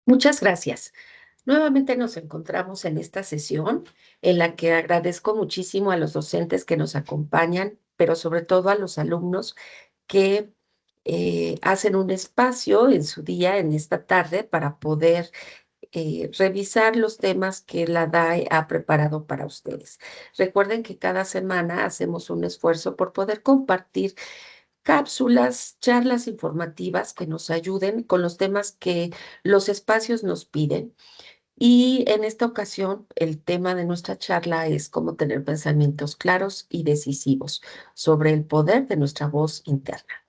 Muchas gracias. Nuevamente nos encontramos en esta sesión en la que agradezco muchísimo a los docentes que nos acompañan, pero sobre todo a los alumnos que hacen un espacio en su día, en esta tarde, para poder revisar los temas que la DAE ha preparado para ustedes. Recuerden que cada semana hacemos un esfuerzo por poder compartir cápsulas, charlas informativas que nos ayuden con los temas que los espacios nos piden. Y en esta ocasión, el tema de nuestra charla es cómo tener pensamientos claros y decisivos sobre el poder de nuestra voz interna.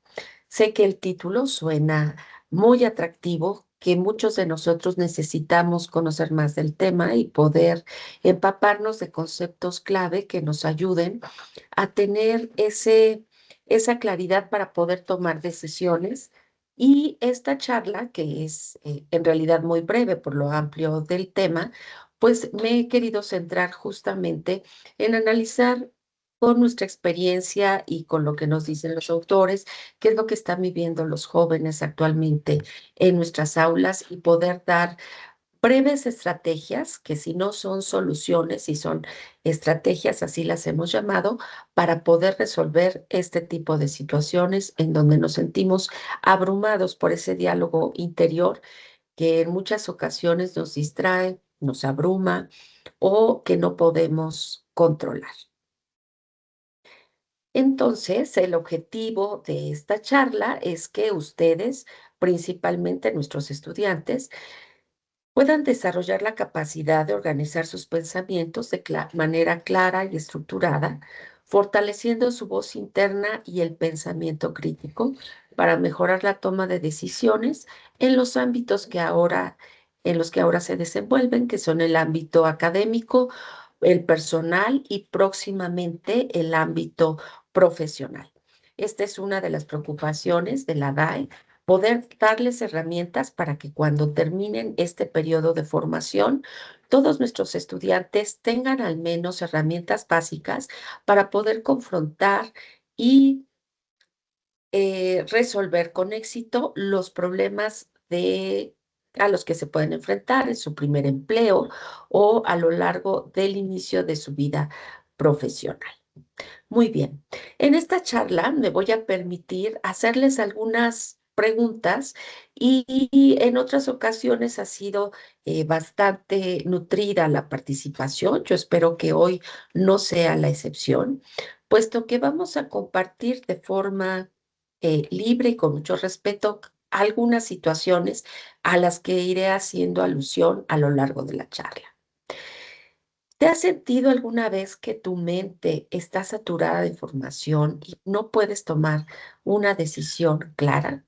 Sé que el título suena muy atractivo, que muchos de nosotros necesitamos conocer más del tema y poder empaparnos de conceptos clave que nos ayuden a tener esa claridad para poder tomar decisiones. Y esta charla, que es en realidad muy breve por lo amplio del tema, pues me he querido centrar justamente en analizar con nuestra experiencia y con lo que nos dicen los autores, qué es lo que están viviendo los jóvenes actualmente en nuestras aulas y poder dar breves estrategias, que si no son soluciones y son estrategias, así las hemos llamado, para poder resolver este tipo de situaciones en donde nos sentimos abrumados por ese diálogo interior que en muchas ocasiones nos distrae, nos abruma o que no podemos controlar. Entonces, el objetivo de esta charla es que ustedes, principalmente nuestros estudiantes, puedan desarrollar la capacidad de organizar sus pensamientos de manera clara y estructurada, fortaleciendo su voz interna y el pensamiento crítico para mejorar la toma de decisiones en los ámbitos en los que ahora se desenvuelven, que son el ámbito académico, el personal y próximamente el ámbito profesional. Esta es una de las preocupaciones de la DAE, poder darles herramientas para que cuando terminen este periodo de formación, todos nuestros estudiantes tengan al menos herramientas básicas para poder confrontar y resolver con éxito los problemas a los que se pueden enfrentar en su primer empleo o a lo largo del inicio de su vida profesional. Muy bien. En esta charla me voy a permitir hacerles algunas preguntas y en otras ocasiones ha sido bastante nutrida la participación. Yo espero que hoy no sea la excepción, puesto que vamos a compartir de forma libre y con mucho respeto algunas situaciones a las que iré haciendo alusión a lo largo de la charla. ¿Te has sentido alguna vez que tu mente está saturada de información y no puedes tomar una decisión clara?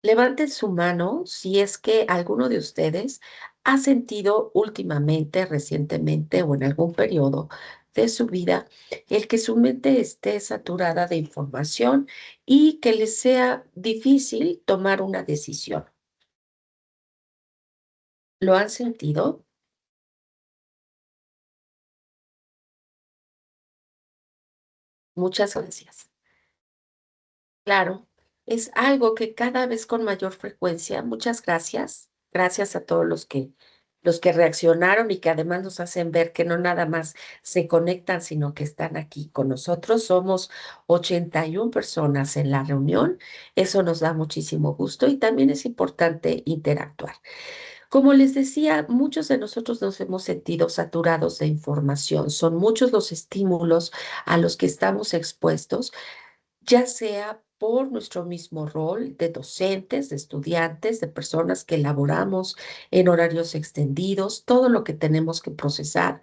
Levanten su mano si es que alguno de ustedes ha sentido últimamente, recientemente o en algún periodo de su vida el que su mente esté saturada de información y que les sea difícil tomar una decisión. ¿Lo han sentido? Muchas gracias. Claro, es algo que cada vez con mayor frecuencia, muchas gracias. Gracias a todos los que reaccionaron y que además nos hacen ver que no nada más se conectan, sino que están aquí con nosotros. Somos 81 personas en la reunión. Eso nos da muchísimo gusto y también es importante interactuar. Como les decía, muchos de nosotros nos hemos sentido saturados de información. Son muchos los estímulos a los que estamos expuestos, ya sea por nuestro mismo rol de docentes, de estudiantes, de personas que elaboramos en horarios extendidos, todo lo que tenemos que procesar,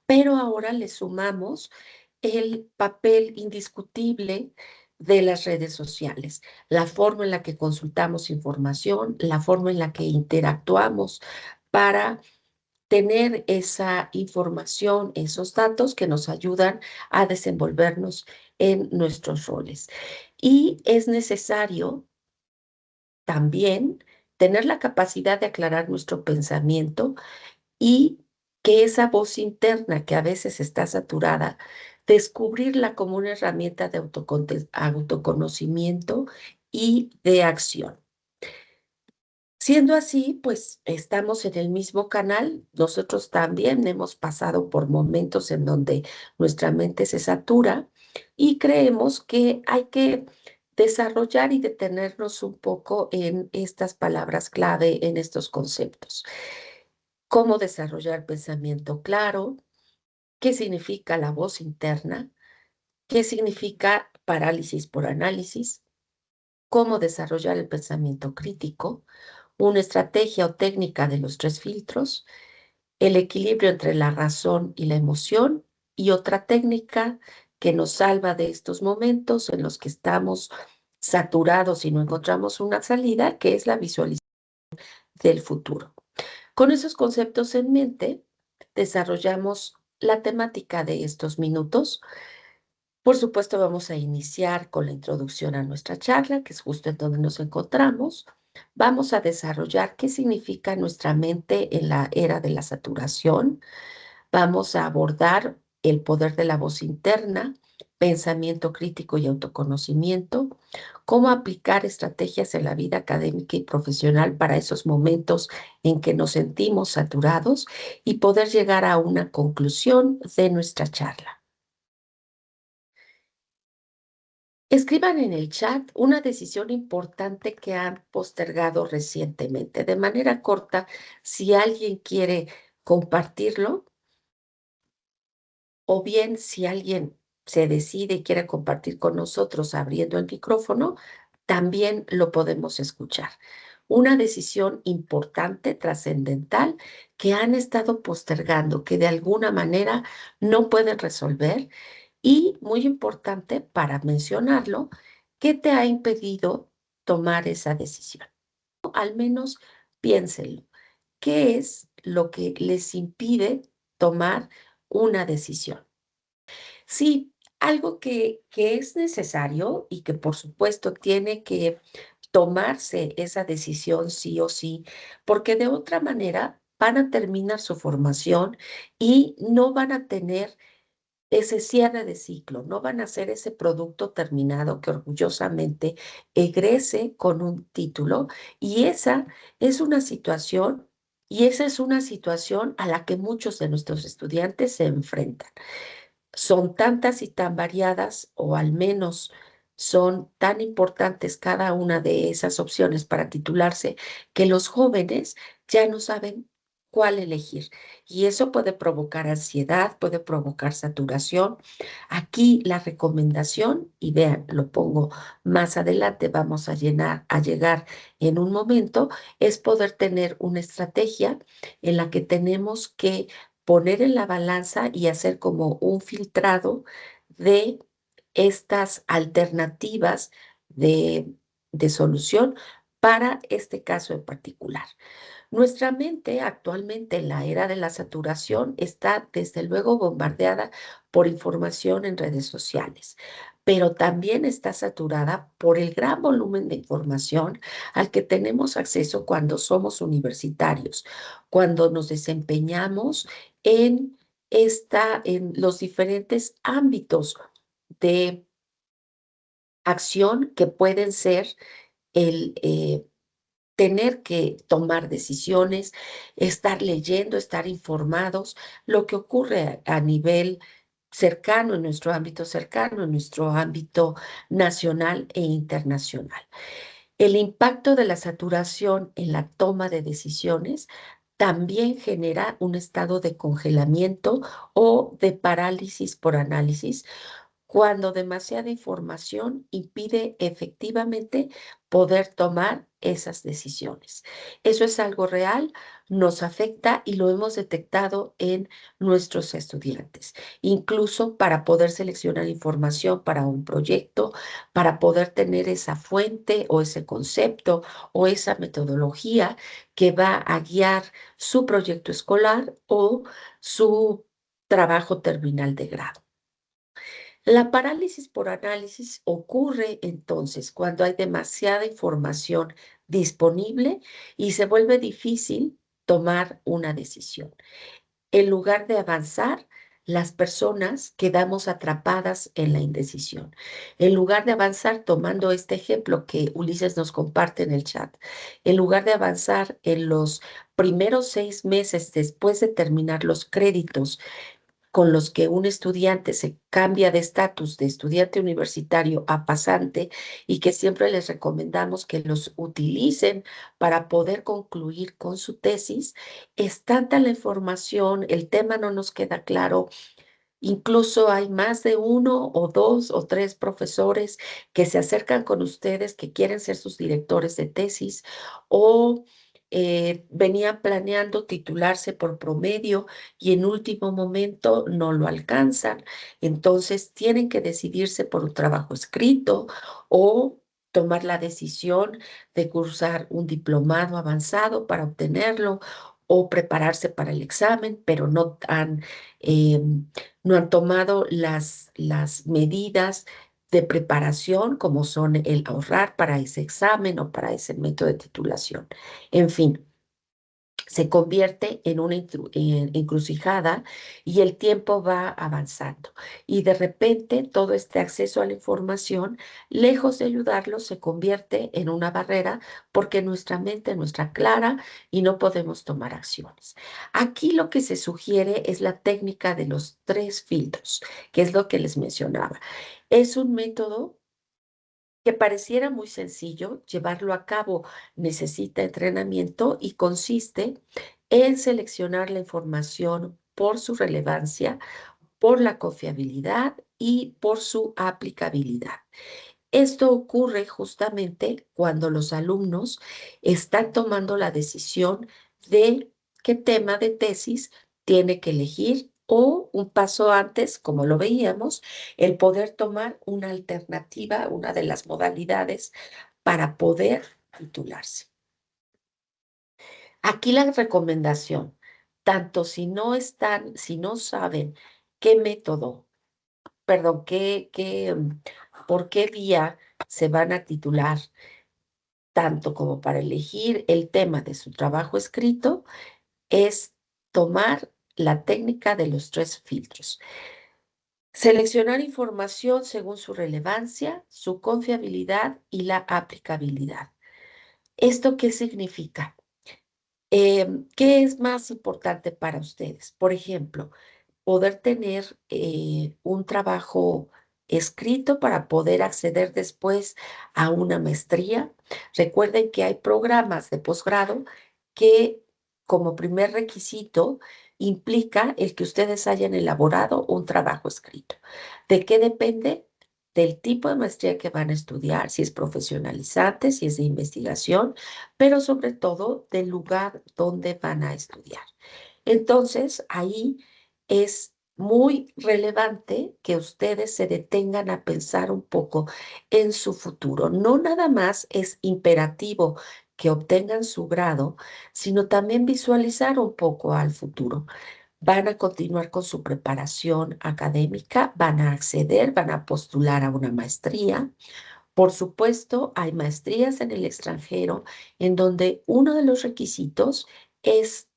pero ahora le sumamos el papel indiscutible de las redes sociales, la forma en la que consultamos información, la forma en la que interactuamos para tener esa información, esos datos que nos ayudan a desenvolvernos en nuestros roles. Y es necesario también tener la capacidad de aclarar nuestro pensamiento y que esa voz interna que a veces está saturada, descubrirla como una herramienta de autoconocimiento y de acción. Siendo así, pues estamos en el mismo canal. Nosotros también hemos pasado por momentos en donde nuestra mente se satura y creemos que hay que desarrollar y detenernos un poco en estas palabras clave, en estos conceptos. ¿Cómo desarrollar pensamiento claro? ¿Qué significa la voz interna? ¿Qué significa parálisis por análisis? ¿Cómo desarrollar el pensamiento crítico? Una estrategia o técnica de los tres filtros, el equilibrio entre la razón y la emoción y otra técnica que nos salva de estos momentos en los que estamos saturados y no encontramos una salida, que es la visualización del futuro. Con esos conceptos en mente, desarrollamos la temática de estos minutos. Por supuesto, vamos a iniciar con la introducción a nuestra charla, que es justo en donde nos encontramos. Vamos a desarrollar qué significa nuestra mente en la era de la saturación. Vamos a abordar el poder de la voz interna, pensamiento crítico y autoconocimiento, cómo aplicar estrategias en la vida académica y profesional para esos momentos en que nos sentimos saturados y poder llegar a una conclusión de nuestra charla. Escriban en el chat una decisión importante que han postergado recientemente. De manera corta, si alguien quiere compartirlo, o bien si alguien se decide y quiere compartir con nosotros abriendo el micrófono, también lo podemos escuchar. Una decisión importante, trascendental, que han estado postergando, que de alguna manera no pueden resolver y muy importante para mencionarlo, ¿qué te ha impedido tomar esa decisión? Al menos piénsenlo. ¿Qué es lo que les impide tomar una decisión? Sí, algo que es necesario y que por supuesto tiene que tomarse esa decisión sí o sí, porque de otra manera van a terminar su formación y no van a tener ese cierre de ciclo, no van a ser ese producto terminado que orgullosamente egrese con un título y esa es una situación a la que muchos de nuestros estudiantes se enfrentan. Son tantas y tan variadas, o al menos son tan importantes cada una de esas opciones para titularse, que los jóvenes ya no saben cuál elegir. Y eso puede provocar ansiedad, puede provocar saturación. Aquí la recomendación, y vean, lo pongo más adelante, vamos a llegar en un momento, es poder tener una estrategia en la que tenemos que poner en la balanza y hacer como un filtrado de estas alternativas de, de solución para este caso en particular. Nuestra mente actualmente en la era de la saturación está desde luego bombardeada por información en redes sociales, pero también está saturada por el gran volumen de información al que tenemos acceso cuando somos universitarios, cuando nos desempeñamos en en los diferentes ámbitos de acción que pueden ser el tener que tomar decisiones, estar leyendo, estar informados, lo que ocurre a nivel cercano, en nuestro ámbito cercano, en nuestro ámbito nacional e internacional. El impacto de la saturación en la toma de decisiones también genera un estado de congelamiento o de parálisis por análisis, cuando demasiada información impide efectivamente poder tomar esas decisiones. Eso es algo real, nos afecta y lo hemos detectado en nuestros estudiantes. Incluso para poder seleccionar información para un proyecto, para poder tener esa fuente o ese concepto o esa metodología que va a guiar su proyecto escolar o su trabajo terminal de grado. La parálisis por análisis ocurre entonces cuando hay demasiada información disponible y se vuelve difícil tomar una decisión. En lugar de avanzar, las personas quedamos atrapadas en la indecisión. En lugar de avanzar, tomando este ejemplo que Ulises nos comparte en el chat, en lugar de avanzar en los primeros 6 meses después de terminar los créditos con los que un estudiante se cambia de estatus de estudiante universitario a pasante y que siempre les recomendamos que los utilicen para poder concluir con su tesis, es tanta la información, el tema no nos queda claro. Incluso hay más de uno o dos o tres profesores que se acercan con ustedes, que quieren ser sus directores de tesis o venían planeando titularse por promedio y en último momento no lo alcanzan. Entonces tienen que decidirse por un trabajo escrito o tomar la decisión de cursar un diplomado avanzado para obtenerlo o prepararse para el examen, pero no han tomado las medidas de preparación, como son el ahorrar para ese examen o para ese método de titulación. En fin, se convierte en una encrucijada y el tiempo va avanzando. Y de repente todo este acceso a la información, lejos de ayudarlos, se convierte en una barrera porque nuestra mente no está clara y no podemos tomar acciones. Aquí lo que se sugiere es la técnica de los 3 filtros, que es lo que les mencionaba. Es un método que pareciera muy sencillo, llevarlo a cabo necesita entrenamiento y consiste en seleccionar la información por su relevancia, por la confiabilidad y por su aplicabilidad. Esto ocurre justamente cuando los alumnos están tomando la decisión de qué tema de tesis tiene que elegir o un paso antes, como lo veíamos, el poder tomar una alternativa, una de las modalidades para poder titularse. Aquí la recomendación, tanto si no saben qué método, perdón, por qué vía se van a titular, tanto como para elegir el tema de su trabajo escrito, es tomar la técnica de los 3 filtros. Seleccionar información según su relevancia, su confiabilidad y la aplicabilidad. ¿Esto qué significa? ¿Qué es más importante para ustedes? Por ejemplo, poder tener un trabajo escrito para poder acceder después a una maestría. Recuerden que hay programas de posgrado que como primer requisito implica el que ustedes hayan elaborado un trabajo escrito. ¿De qué depende? Del tipo de maestría que van a estudiar, si es profesionalizante, si es de investigación, pero sobre todo del lugar donde van a estudiar. Entonces, ahí es muy relevante que ustedes se detengan a pensar un poco en su futuro. No nada más es imperativo que obtengan su grado, sino también visualizar un poco al futuro. Van a continuar con su preparación académica, van a acceder, van a postular a una maestría. Por supuesto, hay maestrías en el extranjero en donde uno de los requisitos es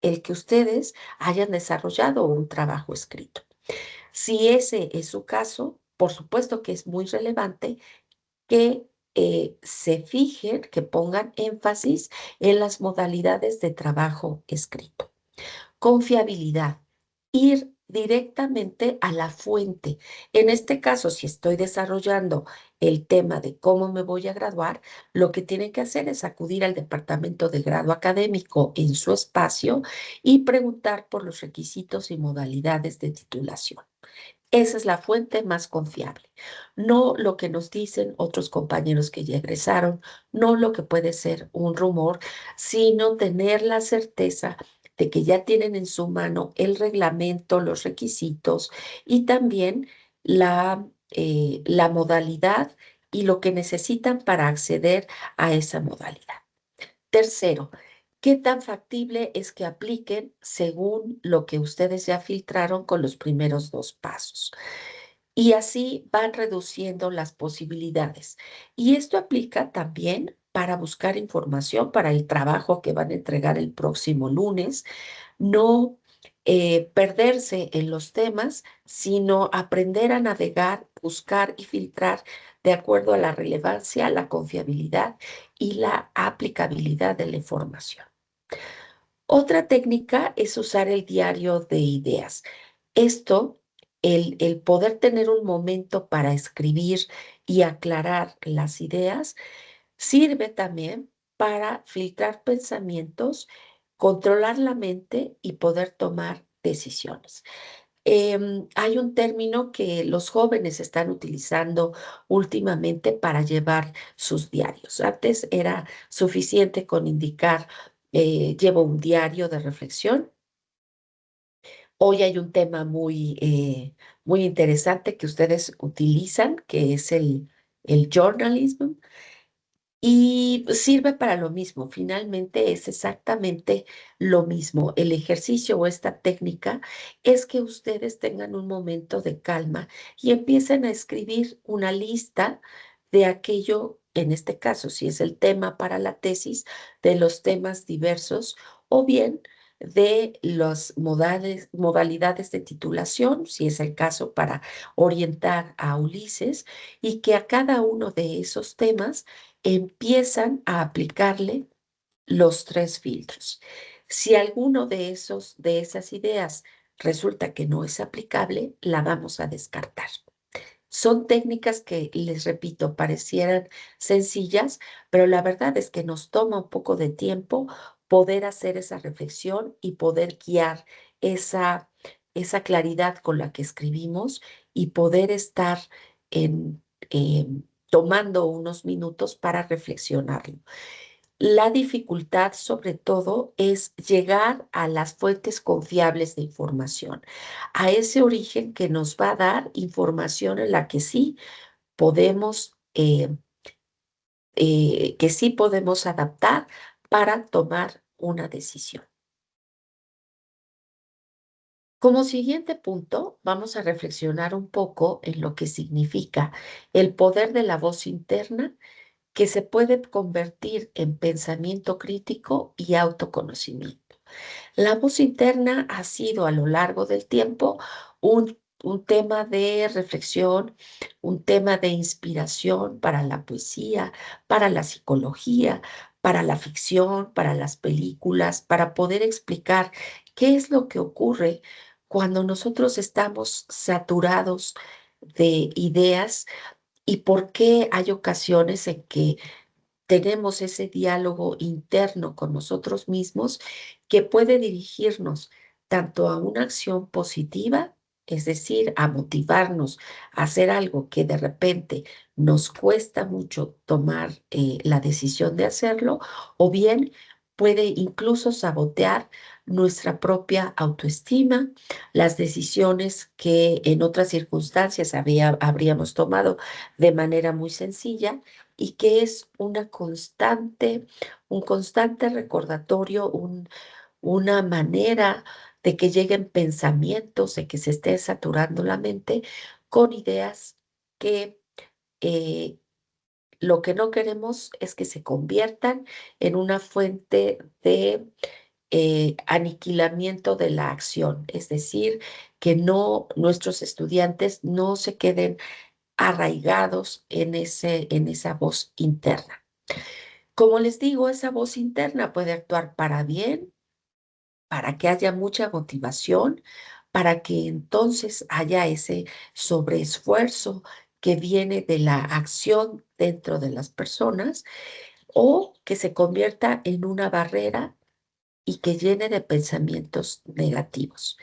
el que ustedes hayan desarrollado un trabajo escrito. Si ese es su caso, por supuesto que es muy relevante que se fijen, que pongan énfasis en las modalidades de trabajo escrito. Confiabilidad, ir directamente a la fuente. En este caso, si estoy desarrollando el tema de cómo me voy a graduar, lo que tienen que hacer es acudir al departamento de grado académico en su espacio y preguntar por los requisitos y modalidades de titulación. Esa es la fuente más confiable, no lo que nos dicen otros compañeros que ya egresaron, no lo que puede ser un rumor, sino tener la certeza de que ya tienen en su mano el reglamento, los requisitos y también la modalidad y lo que necesitan para acceder a esa modalidad. Tercero, ¿qué tan factible es que apliquen según lo que ustedes ya filtraron con los primeros 2 pasos? Y así van reduciendo las posibilidades. Y esto aplica también para buscar información para el trabajo que van a entregar el próximo lunes. No perderse en los temas, sino aprender a navegar, buscar y filtrar de acuerdo a la relevancia, la confiabilidad y la aplicabilidad de la información. Otra técnica es usar el diario de ideas. Esto, el poder tener un momento para escribir y aclarar las ideas, sirve también para filtrar pensamientos, controlar la mente y poder tomar decisiones. Hay un término que los jóvenes están utilizando últimamente para llevar sus diarios. Antes era suficiente con indicar, llevo un diario de reflexión. Hoy hay un tema muy interesante que ustedes utilizan, que es el journalism, y sirve para lo mismo, finalmente es exactamente lo mismo. El ejercicio o esta técnica es que ustedes tengan un momento de calma y empiecen a escribir una lista de aquello, en este caso, si es el tema para la tesis, de los temas diversos o bien de las modalidades de titulación, si es el caso para orientar a Ulises, y que a cada uno de esos temas empiezan a aplicarle los tres filtros. Si alguno de esas ideas resulta que no es aplicable, la vamos a descartar. Son técnicas que, les repito, parecieran sencillas, pero la verdad es que nos toma un poco de tiempo poder hacer esa reflexión y poder guiar esa, esa claridad con la que escribimos y poder estar en, tomando unos minutos para reflexionarlo. La dificultad, sobre todo, es llegar a las fuentes confiables de información, a ese origen que nos va a dar información en la que sí podemos, que sí podemos adaptar para tomar una decisión. Como siguiente punto, vamos a reflexionar un poco en lo que significa el poder de la voz interna, que se puede convertir en pensamiento crítico y autoconocimiento. La voz interna ha sido a lo largo del tiempo un tema de reflexión, un tema de inspiración para la poesía, para la psicología, para la ficción, para las películas, para poder explicar qué es lo que ocurre cuando nosotros estamos saturados de ideas y por qué hay ocasiones en que tenemos ese diálogo interno con nosotros mismos que puede dirigirnos tanto a una acción positiva, es decir, a motivarnos a hacer algo que de repente nos cuesta mucho tomar la decisión de hacerlo, o bien puede incluso sabotear nuestra propia autoestima, las decisiones que en otras circunstancias habríamos tomado de manera muy sencilla y que es un constante recordatorio, una manera de que lleguen pensamientos, de que se esté saturando la mente con ideas que eh, lo que no queremos es que se conviertan en una fuente de aniquilamiento de la acción, es decir, que no nuestros estudiantes no se queden arraigados en esa voz interna. Como les digo, esa voz interna puede actuar para bien, para que haya mucha motivación, para que entonces haya ese sobreesfuerzo que viene de la acción dentro de las personas, o que se convierta en una barrera y que llene de pensamientos negativos.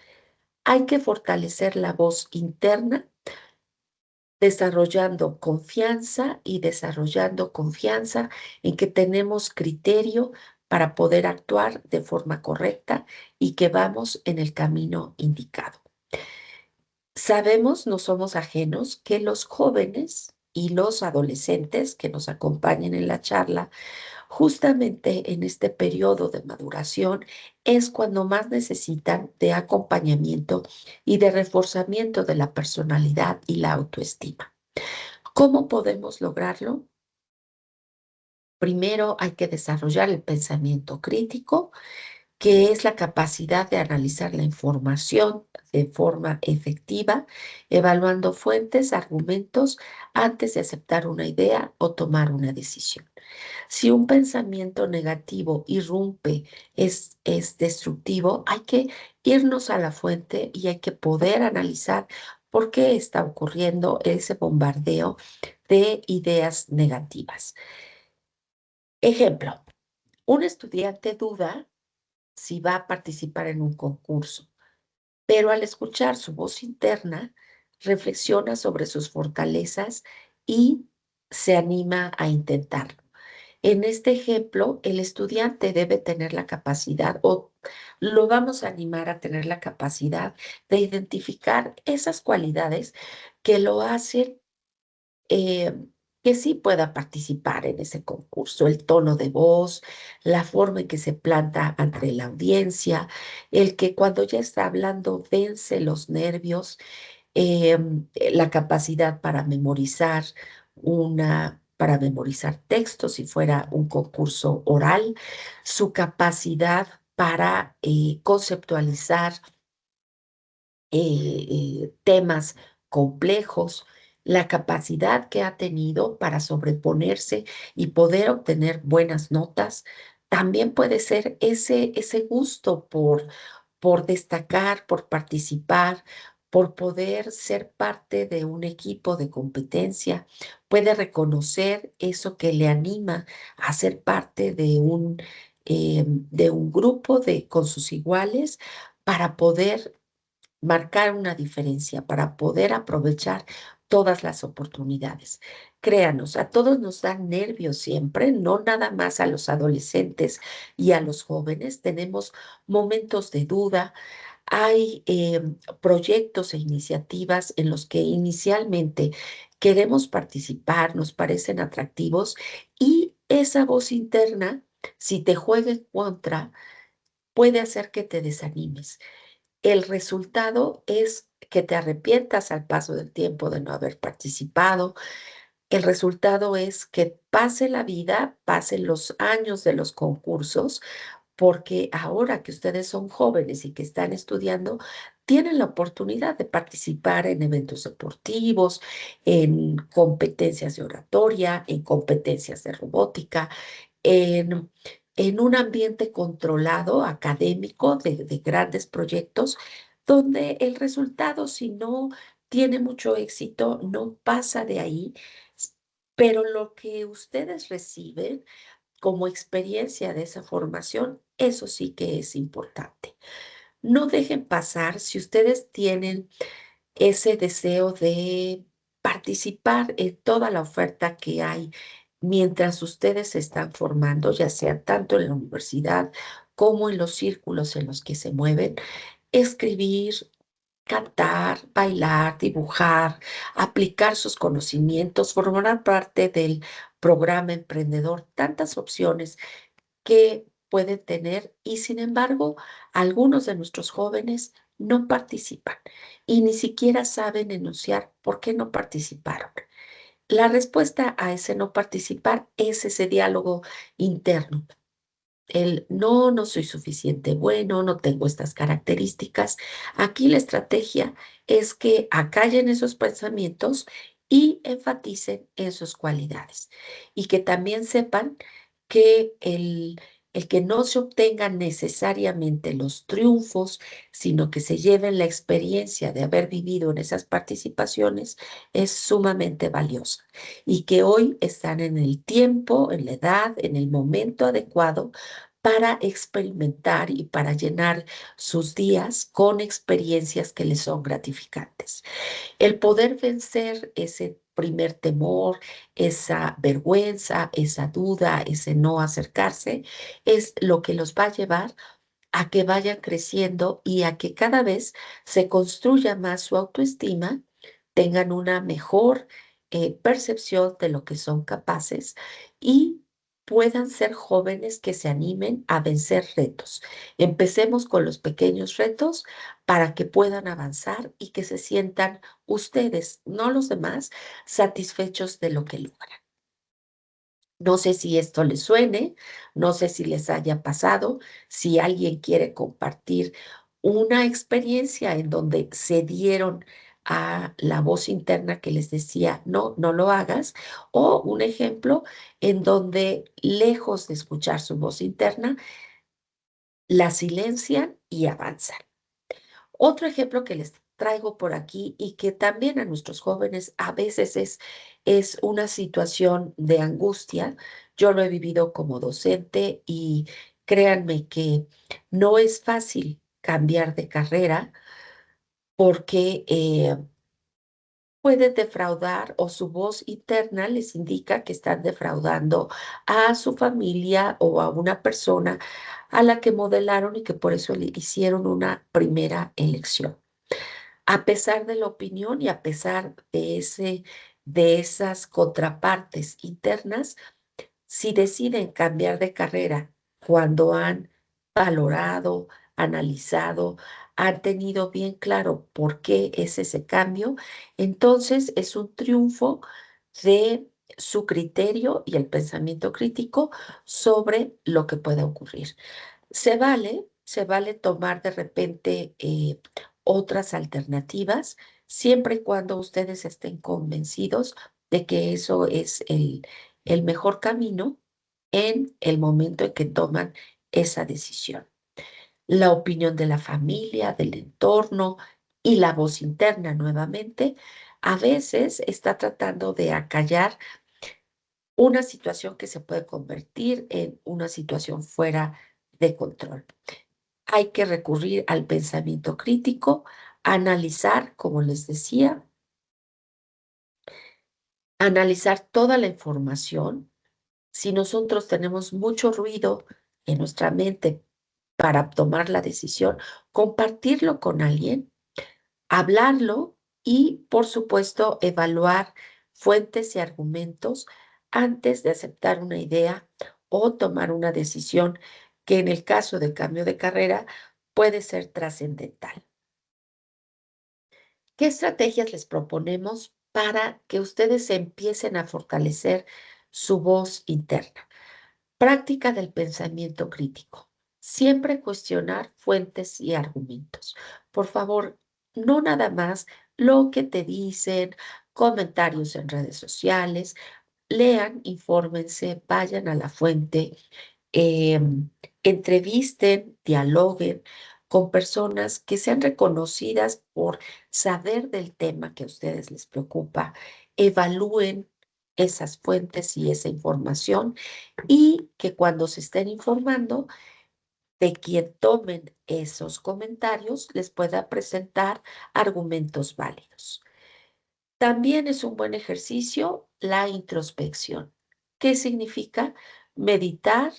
Hay que fortalecer la voz interna desarrollando confianza y desarrollando confianza en que tenemos criterio para poder actuar de forma correcta y que vamos en el camino indicado. Sabemos, no somos ajenos, que los jóvenes y los adolescentes que nos acompañan en la charla, justamente en este periodo de maduración, es cuando más necesitan de acompañamiento y de reforzamiento de la personalidad y la autoestima. ¿Cómo podemos lograrlo? Primero hay que desarrollar el pensamiento crítico, que es la capacidad de analizar la información de forma efectiva, evaluando fuentes, argumentos, antes de aceptar una idea o tomar una decisión. Si un pensamiento negativo irrumpe, es destructivo, hay que irnos a la fuente y hay que poder analizar por qué está ocurriendo ese bombardeo de ideas negativas. Ejemplo, un estudiante duda si va a participar en un concurso, pero al escuchar su voz interna, reflexiona sobre sus fortalezas y se anima a intentarlo. En este ejemplo, el estudiante debe tener la capacidad o lo vamos a animar a tener la capacidad de identificar esas cualidades que lo hacen eh, que sí pueda participar en ese concurso, el tono de voz, la forma en que se planta ante la audiencia, el que cuando ya está hablando vence los nervios, la capacidad para memorizar textos si fuera un concurso oral, su capacidad para conceptualizar temas complejos, la capacidad que ha tenido para sobreponerse y poder obtener buenas notas. También puede ser ese gusto por destacar, por participar, por poder ser parte de un equipo de competencia. Puede reconocer eso que le anima a ser parte de un grupo con sus iguales para poder marcar una diferencia para poder aprovechar todas las oportunidades. Créanos, a todos nos dan nervios siempre, no nada más a los adolescentes y a los jóvenes. Tenemos momentos de duda. Hay proyectos e iniciativas en los que inicialmente queremos participar, nos parecen atractivos y esa voz interna, si te juega en contra, puede hacer que te desanimes. El resultado es que te arrepientas al paso del tiempo de no haber participado. El resultado es que pase la vida, pasen los años de los concursos, porque ahora que ustedes son jóvenes y que están estudiando, tienen la oportunidad de participar en eventos deportivos, en competencias de oratoria, en competencias de robótica, en, en un ambiente controlado, académico, de grandes proyectos, donde el resultado, si no tiene mucho éxito, no pasa de ahí, s- pero lo que ustedes reciben como experiencia de esa formación, eso sí que es importante. No dejen pasar si ustedes tienen ese deseo de participar en toda la oferta que hay mientras ustedes se están formando, ya sea tanto en la universidad como en los círculos en los que se mueven, escribir, cantar, bailar, dibujar, aplicar sus conocimientos, formar parte del programa emprendedor, tantas opciones que pueden tener y sin embargo, algunos de nuestros jóvenes no participan y ni siquiera saben enunciar por qué no participaron. La respuesta a ese no participar es ese diálogo interno. El no, no soy suficiente bueno, no tengo estas características. Aquí la estrategia es que acallen esos pensamientos y enfaticen en sus cualidades. Y que también sepan que el que no se obtengan necesariamente los triunfos, sino que se lleven la experiencia de haber vivido en esas participaciones, es sumamente valiosa. Y que hoy están en el tiempo, en la edad, en el momento adecuado para experimentar y para llenar sus días con experiencias que les son gratificantes. El poder vencer ese primer temor, esa vergüenza, esa duda, ese no acercarse, es lo que los va a llevar a que vayan creciendo y a que cada vez se construya más su autoestima, tengan una mejor percepción de lo que son capaces y puedan ser jóvenes que se animen a vencer retos. Empecemos con los pequeños retos para que puedan avanzar y que se sientan ustedes, no los demás, satisfechos de lo que logran. No sé si esto les suene, no sé si les haya pasado, si alguien quiere compartir una experiencia en donde se dieron a la voz interna que les decía, no, no lo hagas, o un ejemplo en donde lejos de escuchar su voz interna, la silencian y avanzan. Otro ejemplo que les traigo por aquí y que también a nuestros jóvenes a veces es una situación de angustia. Yo lo he vivido como docente y créanme que no es fácil cambiar de carrera porque pueden defraudar o su voz interna les indica que están defraudando a su familia o a una persona a la que modelaron y que por eso le hicieron una primera elección. A pesar de la opinión y a pesar de esas contrapartes internas, si deciden cambiar de carrera cuando han valorado, analizado, han tenido bien claro por qué es ese cambio, entonces es un triunfo de su criterio y el pensamiento crítico sobre lo que pueda ocurrir. Se vale tomar de repente otras alternativas, siempre y cuando ustedes estén convencidos de que eso es el mejor camino en el momento en que toman esa decisión. La opinión de la familia, del entorno y la voz interna nuevamente, a veces está tratando de acallar una situación que se puede convertir en una situación fuera de control. Hay que recurrir al pensamiento crítico, analizar, como les decía, analizar toda la información. Si nosotros tenemos mucho ruido en nuestra mente para tomar la decisión, compartirlo con alguien, hablarlo y, por supuesto, evaluar fuentes y argumentos antes de aceptar una idea o tomar una decisión que en el caso de cambio de carrera puede ser trascendental. ¿Qué estrategias les proponemos para que ustedes empiecen a fortalecer su voz interna? Práctica del pensamiento crítico. Siempre cuestionar fuentes y argumentos. Por favor, no nada más lo que te dicen, comentarios en redes sociales. Lean, infórmense, vayan a la fuente, entrevisten, dialoguen con personas que sean reconocidas por saber del tema que a ustedes les preocupa, evalúen esas fuentes y esa información y que cuando se estén informando de quien tomen esos comentarios les pueda presentar argumentos válidos. También es un buen ejercicio la introspección. ¿Qué significa? Meditar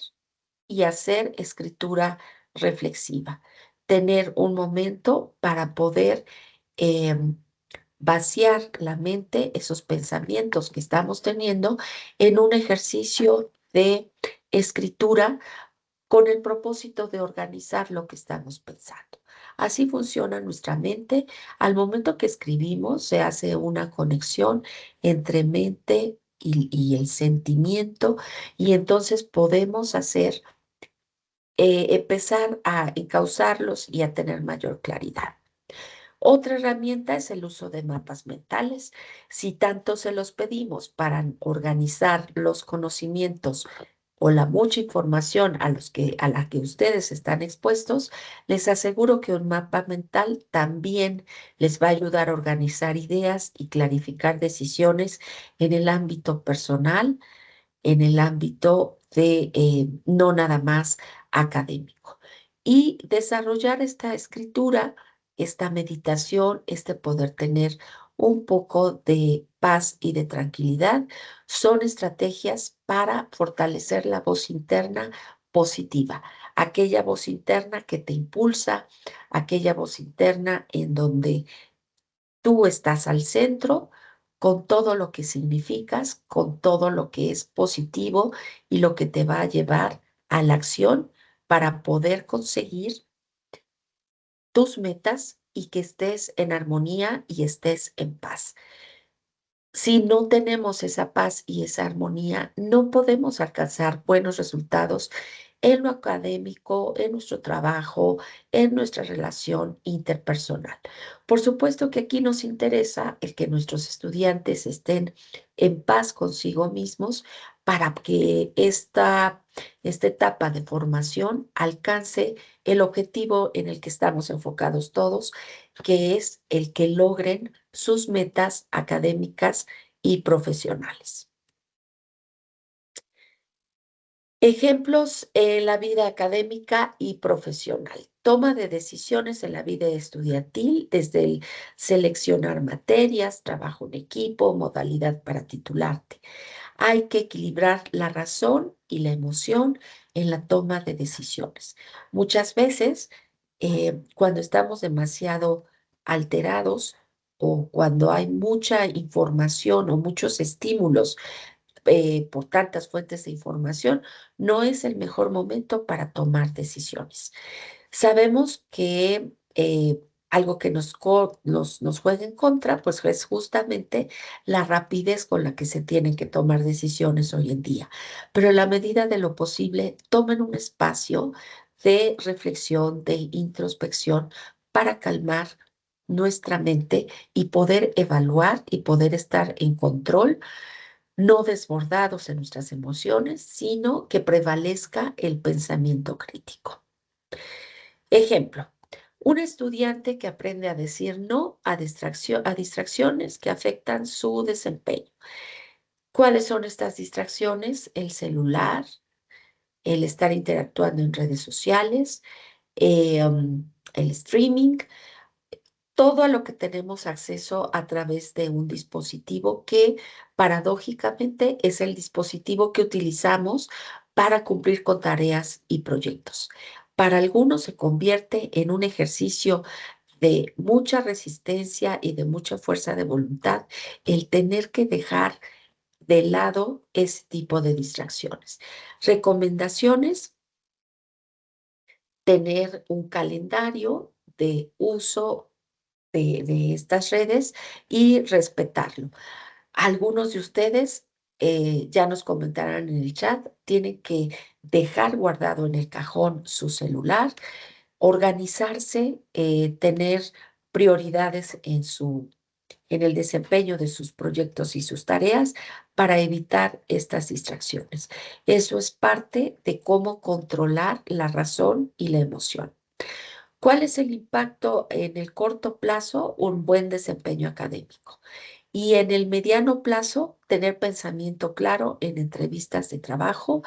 y hacer escritura reflexiva. Tener un momento para poder vaciar la mente, esos pensamientos que estamos teniendo, en un ejercicio de escritura con el propósito de organizar lo que estamos pensando. Así funciona nuestra mente. Al momento que escribimos, se hace una conexión entre mente y el sentimiento y entonces podemos hacer, empezar a encauzarlos y a tener mayor claridad. Otra herramienta es el uso de mapas mentales. Si tanto se los pedimos para organizar los conocimientos o la mucha información a la que ustedes están expuestos, les aseguro que un mapa mental también les va a ayudar a organizar ideas y clarificar decisiones en el ámbito personal, en el ámbito de no nada más académico. Y desarrollar esta escritura, esta meditación, este poder tener un poco de paz y de tranquilidad, son estrategias para fortalecer la voz interna positiva, aquella voz interna que te impulsa, aquella voz interna en donde tú estás al centro con todo lo que significas, con todo lo que es positivo y lo que te va a llevar a la acción para poder conseguir tus metas y que estés en armonía y estés en paz. Si no tenemos esa paz y esa armonía, no podemos alcanzar buenos resultados en lo académico, en nuestro trabajo, en nuestra relación interpersonal. Por supuesto que aquí nos interesa el que nuestros estudiantes estén en paz consigo mismos para que esta etapa de formación alcance el objetivo en el que estamos enfocados todos, que es el que logren sus metas académicas y profesionales. Ejemplos en la vida académica y profesional. Toma de decisiones en la vida estudiantil, desde el seleccionar materias, trabajo en equipo, modalidad para titularte. Hay que equilibrar la razón y la emoción en la toma de decisiones. Muchas veces, cuando estamos demasiado alterados o cuando hay mucha información o muchos estímulos por tantas fuentes de información, no es el mejor momento para tomar decisiones. Sabemos que algo que nos juega en contra, pues es justamente la rapidez con la que se tienen que tomar decisiones hoy en día. Pero en la medida de lo posible, tomen un espacio de reflexión, de introspección para calmar nuestra mente y poder evaluar y poder estar en control, no desbordados en nuestras emociones, sino que prevalezca el pensamiento crítico. Ejemplo, un estudiante que aprende a decir no a distracciones que afectan su desempeño. ¿Cuáles son estas distracciones? El celular, el estar interactuando en redes sociales, el streaming, todo a lo que tenemos acceso a través de un dispositivo que paradójicamente es el dispositivo que utilizamos para cumplir con tareas y proyectos. Para algunos se convierte en un ejercicio de mucha resistencia y de mucha fuerza de voluntad el tener que dejar de lado ese tipo de distracciones. Recomendaciones: tener un calendario de uso de estas redes y respetarlo. Algunos de ustedes, ya nos comentarán en el chat, tienen que dejar guardado en el cajón su celular, organizarse, tener prioridades en el desempeño de sus proyectos y sus tareas para evitar estas distracciones. Eso es parte de cómo controlar la razón y la emoción. ¿Cuál es el impacto en el corto plazo? Un buen desempeño académico. Y en el mediano plazo, tener pensamiento claro en entrevistas de trabajo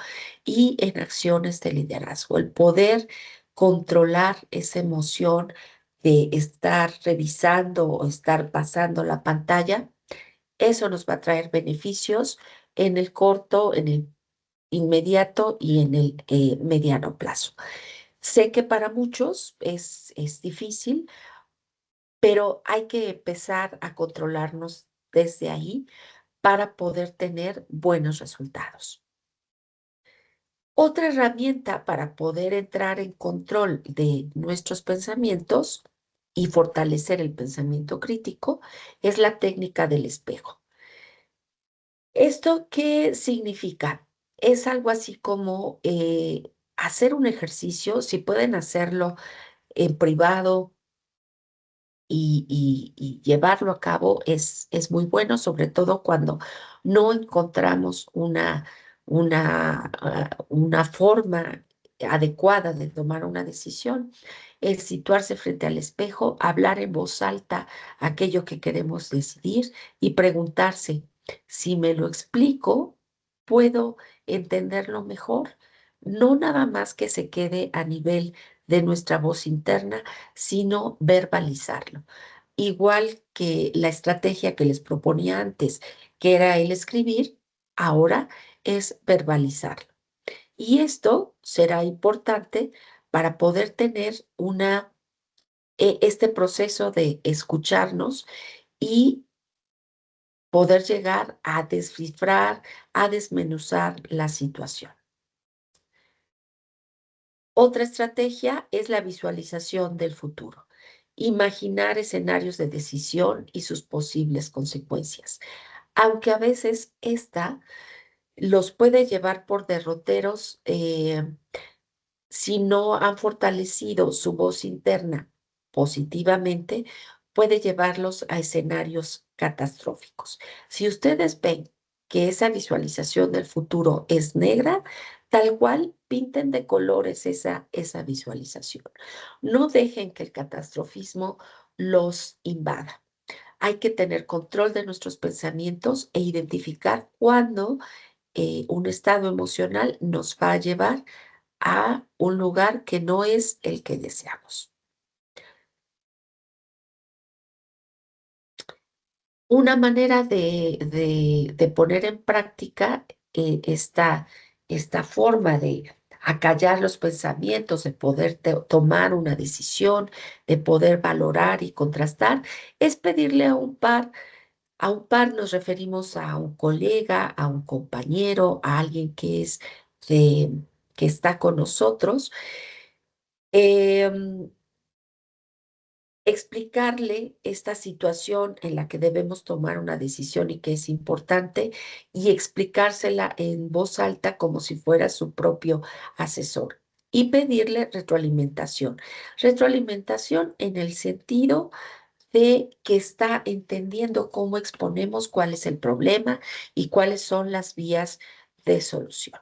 y en acciones de liderazgo. El poder controlar esa emoción de estar revisando o estar pasando la pantalla, eso nos va a traer beneficios en el corto, en el inmediato y en el mediano plazo. Sé que para muchos es difícil, pero hay que empezar a controlarnos desde ahí para poder tener buenos resultados. Otra herramienta para poder entrar en control de nuestros pensamientos y fortalecer el pensamiento crítico es la técnica del espejo. ¿Esto qué significa? Es algo así como hacer un ejercicio, si pueden hacerlo en privado y llevarlo a cabo es muy bueno, sobre todo cuando no encontramos una forma adecuada de tomar una decisión. Es situarse frente al espejo, hablar en voz alta aquello que queremos decidir y preguntarse: si me lo explico, ¿puedo entenderlo mejor? No nada más que se quede a nivel de nuestra voz interna, sino verbalizarlo. Igual que la estrategia que les proponía antes, que era el escribir, ahora es verbalizarlo. Y esto será importante para poder tener este proceso de escucharnos y poder llegar a descifrar, a desmenuzar la situación. Otra estrategia es la visualización del futuro. Imaginar escenarios de decisión y sus posibles consecuencias. aunque a veces esta los puede llevar por derroteros, si no han fortalecido su voz interna positivamente, puede llevarlos a escenarios catastróficos. Si ustedes ven que esa visualización del futuro es negra, tal cual pinten de colores esa visualización. No dejen que el catastrofismo los invada. Hay que tener control de nuestros pensamientos e identificar cuándo un estado emocional nos va a llevar a un lugar que no es el que deseamos. Una manera de poner en práctica esta forma de acallar los pensamientos, de poder tomar una decisión, de poder valorar y contrastar, es pedirle a un par nos referimos a un colega, a un compañero, a alguien de- que está con nosotros. em, Explicarle esta situación en la que debemos tomar una decisión y que es importante y explicársela en voz alta como si fuera su propio asesor y pedirle retroalimentación. Retroalimentación en el sentido de que está entendiendo cómo exponemos cuál es el problema y cuáles son las vías de solución.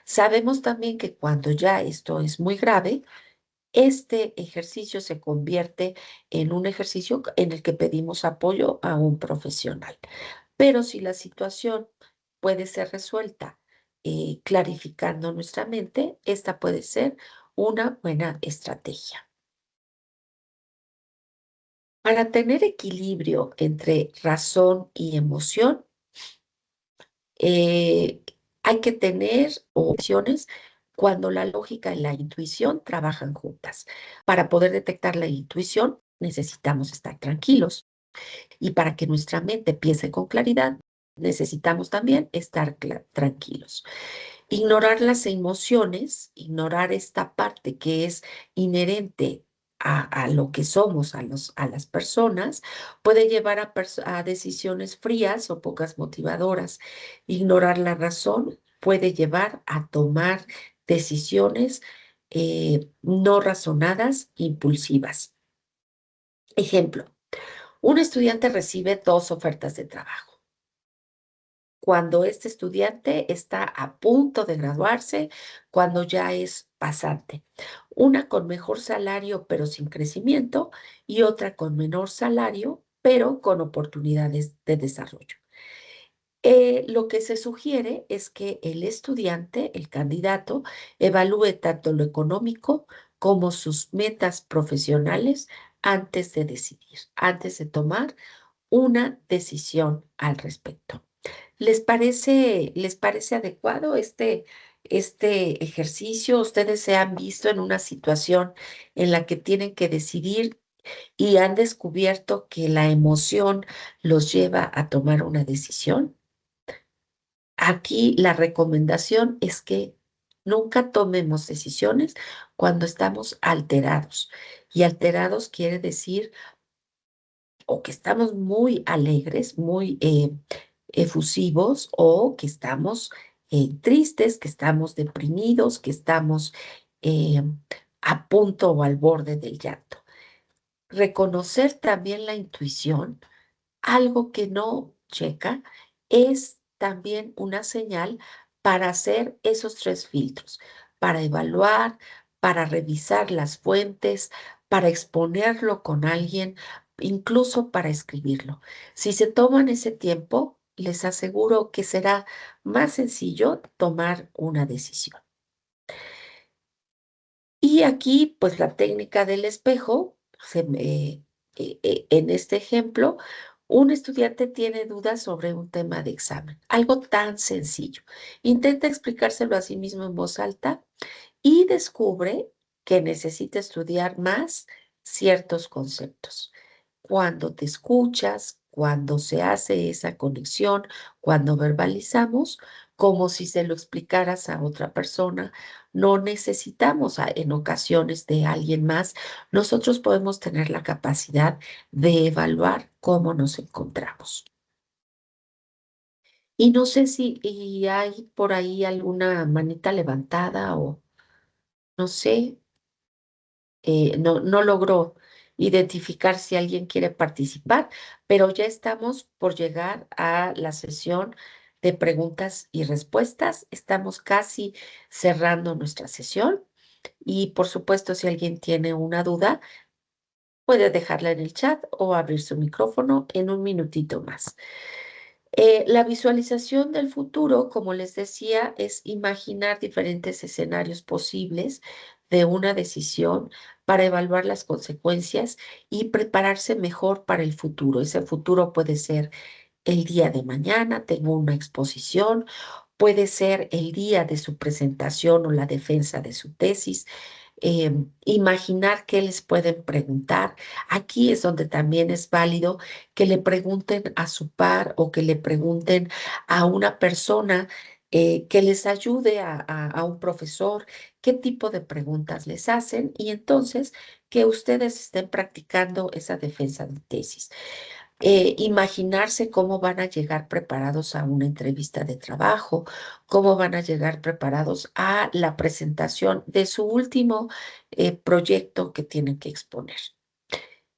Sabemos también que cuando ya esto es muy grave, este ejercicio se convierte en un ejercicio en el que pedimos apoyo a un profesional. Pero si la situación puede ser resuelta clarificando nuestra mente, esta puede ser una buena estrategia. Para tener equilibrio entre razón y emoción, eh, hay que tener opciones cuando la lógica y la intuición trabajan juntas. Para poder detectar la intuición, necesitamos estar tranquilos y para que nuestra mente piense con claridad, necesitamos también estar tranquilos. Ignorar las emociones, ignorar esta parte que es inherente a lo que somos, a las personas, puede llevar a decisiones frías o pocas motivadoras. Ignorar la razón puede llevar a tomar decisiones no razonadas, impulsivas. Ejemplo, un estudiante recibe dos ofertas de trabajo. Cuando este estudiante está a punto de graduarse, cuando ya es pasante. Una con mejor salario pero sin crecimiento y otra con menor salario pero con oportunidades de desarrollo. Lo que se sugiere es que el estudiante, el candidato, evalúe tanto lo económico como sus metas profesionales antes de decidir, antes de tomar una decisión al respecto. Les parece adecuado este ejercicio? ¿Ustedes se han visto en una situación en la que tienen que decidir y han descubierto que la emoción los lleva a tomar una decisión? Aquí la recomendación es que nunca tomemos decisiones cuando estamos alterados. Y alterados quiere decir o que estamos muy alegres, muy efusivos o que estamos tristes, que estamos deprimidos, que estamos eh, a punto o al borde del llanto. Reconocer también la intuición, algo que no checa, es también una señal para hacer esos tres filtros, para evaluar, para revisar las fuentes, para exponerlo con alguien, incluso para escribirlo. Si se toman ese tiempo, les aseguro que será más sencillo tomar una decisión. Y aquí, pues la técnica del espejo, en este ejemplo, un estudiante tiene dudas sobre un tema de examen, algo tan sencillo. Intenta explicárselo a sí mismo en voz alta y descubre que necesita estudiar más ciertos conceptos. Cuando te escuchas, cuando se hace esa conexión, cuando verbalizamos, como si se lo explicaras a otra persona, no necesitamos en ocasiones de alguien más. Nosotros podemos tener la capacidad de evaluar cómo nos encontramos. Y no sé si hay por ahí alguna manita levantada o no sé, no logró identificar si alguien quiere participar, pero ya estamos por llegar a la sesión de preguntas y respuestas. Estamos casi cerrando nuestra sesión y por supuesto, si alguien tiene una duda, puede dejarla en el chat o abrir su micrófono en un minutito más. La visualización del futuro, como les decía, es imaginar diferentes escenarios posibles de una decisión para evaluar las consecuencias y prepararse mejor para el futuro. Ese futuro puede ser el día de mañana, tengo una exposición, puede ser el día de su presentación o la defensa de su tesis, imaginar qué les pueden preguntar. Aquí es donde también es válido que le pregunten a su par o que le pregunten a una persona que les ayude a un profesor qué tipo de preguntas les hacen y entonces que ustedes estén practicando esa defensa de tesis. Imaginarse cómo van a llegar preparados a una entrevista de trabajo, cómo van a llegar preparados a la presentación de su último proyecto que tienen que exponer.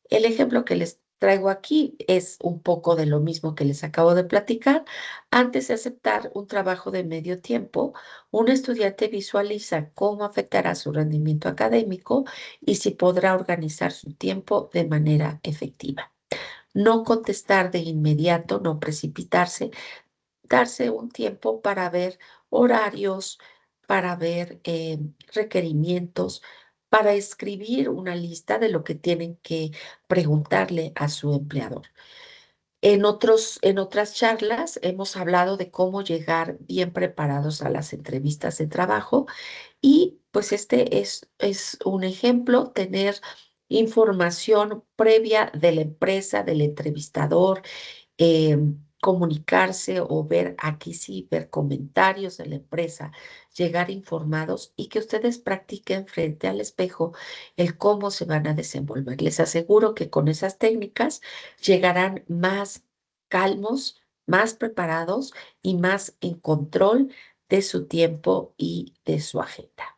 El ejemplo que les traigo aquí es un poco de lo mismo que les acabo de platicar. Antes de aceptar un trabajo de medio tiempo, un estudiante visualiza cómo afectará su rendimiento académico y si podrá organizar su tiempo de manera efectiva. No contestar de inmediato, no precipitarse, darse un tiempo para ver horarios, para ver requerimientos, para escribir una lista de lo que tienen que preguntarle a su empleador. En otras charlas hemos hablado de cómo llegar bien preparados a las entrevistas de trabajo y pues este es un ejemplo, tener información previa de la empresa, del entrevistador, comunicarse o ver, aquí sí, ver comentarios de la empresa, llegar informados y que ustedes practiquen frente al espejo el cómo se van a desenvolver. Les aseguro que con esas técnicas llegarán más calmos, más preparados y más en control de su tiempo y de su agenda.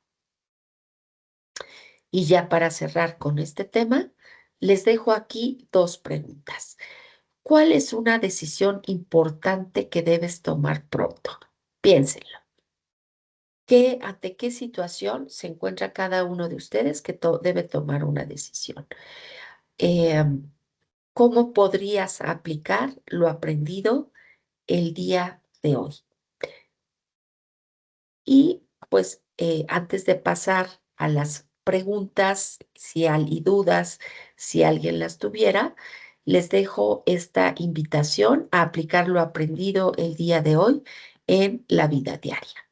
Y ya para cerrar con este tema, les dejo aquí dos preguntas. ¿Cuál es una decisión importante que debes tomar pronto? Piénsenlo. ¿Ante qué situación se encuentra cada uno de ustedes que debe tomar una decisión? Em, ¿Cómo podrías aplicar lo aprendido el día de hoy? Y pues antes de pasar a las preguntas, si hay dudas, si alguien las tuviera, les dejo esta invitación a aplicar lo aprendido el día de hoy en la vida diaria.